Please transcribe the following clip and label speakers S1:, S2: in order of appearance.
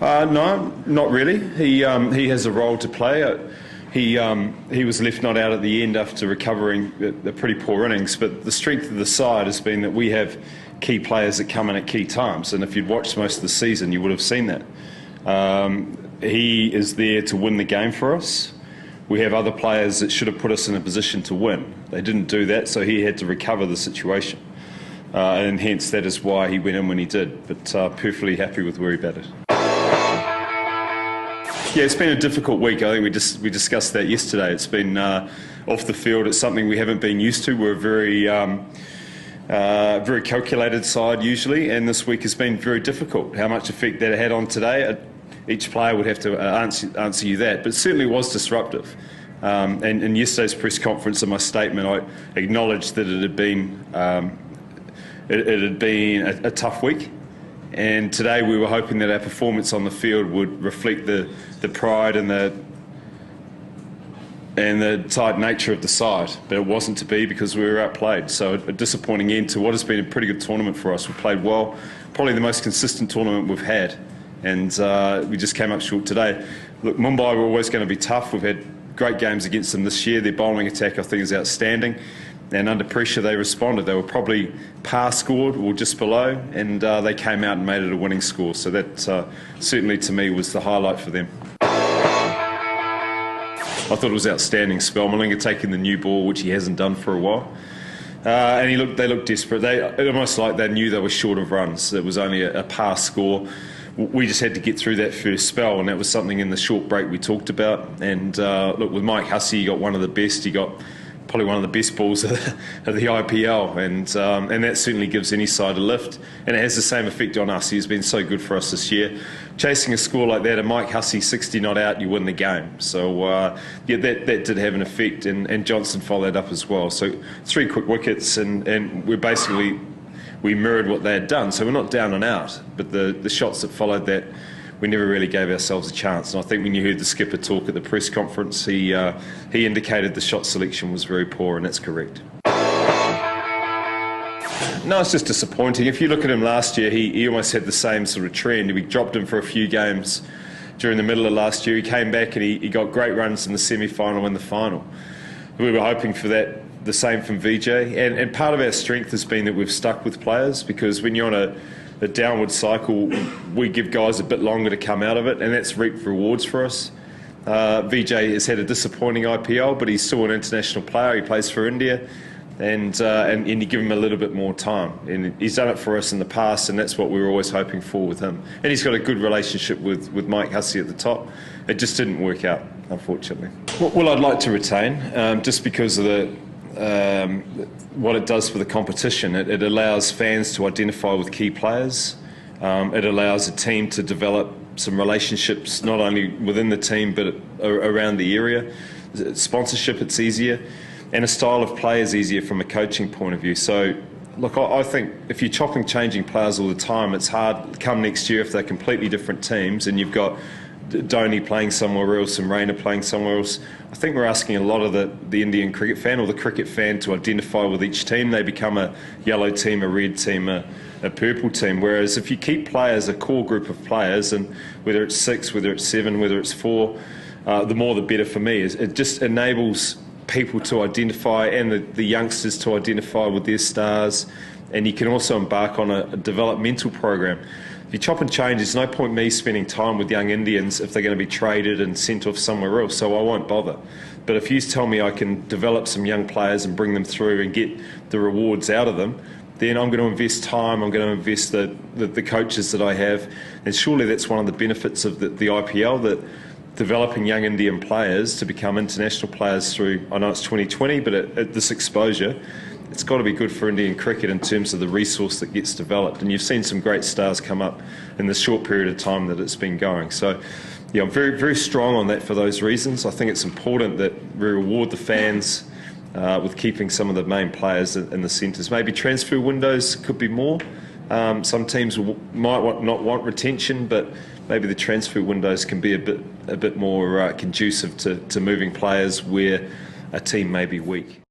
S1: No, not really. He has a role to play. He was left not out at the end after recovering a pretty poor innings, but the strength of the side has been that we have key players that come in at key times, and if you'd watched most of the season you would have seen that. He is there to win the game for us. We have other players that should have put us in a position to win. They didn't do that, so he had to recover the situation. And hence that is why he went in when he did, but perfectly happy with where he batted. Yeah, it's been a difficult week. I think we discussed that yesterday. It's been off the field. It's something we haven't been used to. We're a very calculated side usually, and this week has been very difficult. How much effect that had on today, each player would have to answer you that, but it certainly was disruptive. And in yesterday's press conference, in my statement, I acknowledged that it had been a tough week. And today we were hoping that our performance on the field would reflect the pride and the tight nature of the side, but it wasn't to be because we were outplayed. So a disappointing end to what has been a pretty good tournament for us. We played well, probably the most consistent tournament we've had, and we just came up short today. Look, Mumbai were always going to be tough. We've had great games against them this year. Their bowling attack, I think, is outstanding. And under pressure, they responded. They were probably par scored or just below, and they came out and made it a winning score. So that certainly, to me, was the highlight for them. I thought it was outstanding spell. Malinga taking the new ball, which he hasn't done for a while. And they looked desperate. Almost like they knew they were short of runs. It was only a par score. We just had to get through that first spell, and that was something in the short break we talked about. And look, with Mike Hussey, he got one of the best. He got probably one of the best balls of the IPL, and that certainly gives any side a lift, and it has the same effect on us. He's been so good for us this year. Chasing a score like that, and Mike Hussey 60 not out, you win the game. So yeah, that did have an effect, and Johnson followed up as well. So 3 quick wickets, and we mirrored what they had done. So we're not down and out, but the shots that followed that, we never really gave ourselves a chance. And I think when you heard the skipper talk at the press conference, he indicated the shot selection was very poor, and that's correct. No, it's just disappointing. If you look at him last year, he almost had the same sort of trend. We dropped him for a few games during the middle of last year. He came back and he got great runs in the semi-final and the final. We were hoping for that, the same from Vijay. And part of our strength has been that we've stuck with players, because when you're on a downward cycle, we give guys a bit longer to come out of it, and that's reaped rewards for us. Vijay has had a disappointing IPL, but he's still an international player. He plays for India, and you give him a little bit more time. And he's done it for us in the past, and that's what we were always hoping for with him. And he's got a good relationship with Mike Hussey at the top. It just didn't work out, unfortunately. Well, I'd like to retain, just because of what it does for the competition. It allows fans to identify with key players. It allows a team to develop some relationships, not only within the team but around the area. Sponsorship, it's easier, and a style of play is easier from a coaching point of view. So look, I think if you're chopping, changing players all the time, it's hard come next year if they're completely different teams and you've got Dhoni playing somewhere else and Raina playing somewhere else. I think we're asking a lot of the Indian cricket fan or the cricket fan to identify with each team. They become a yellow team, a red team, a purple team. Whereas if you keep players, a core group of players, and whether it's 6, whether it's 7, whether it's 4, the more the better for me. It just enables people to identify, and the youngsters to identify with their stars, and you can also embark on a developmental program. If you chop and change, there's no point me spending time with young Indians if they're going to be traded and sent off somewhere else, so I won't bother. But if you tell me I can develop some young players and bring them through and get the rewards out of them, then I'm going to invest time, I'm going to invest the coaches that I have, and surely that's one of the benefits of the IPL, that developing young Indian players to become international players through, I know it's 2020, but at this exposure, it's got to be good for Indian cricket in terms of the resource that gets developed. And you've seen some great stars come up in the short period of time that it's been going. So, yeah, I'm very, very strong on that for those reasons. I think it's important that we reward the fans with keeping some of the main players in the centres. Maybe transfer windows could be more. Some teams might not want retention, but maybe the transfer windows can be a bit more conducive to moving players where a team may be weak.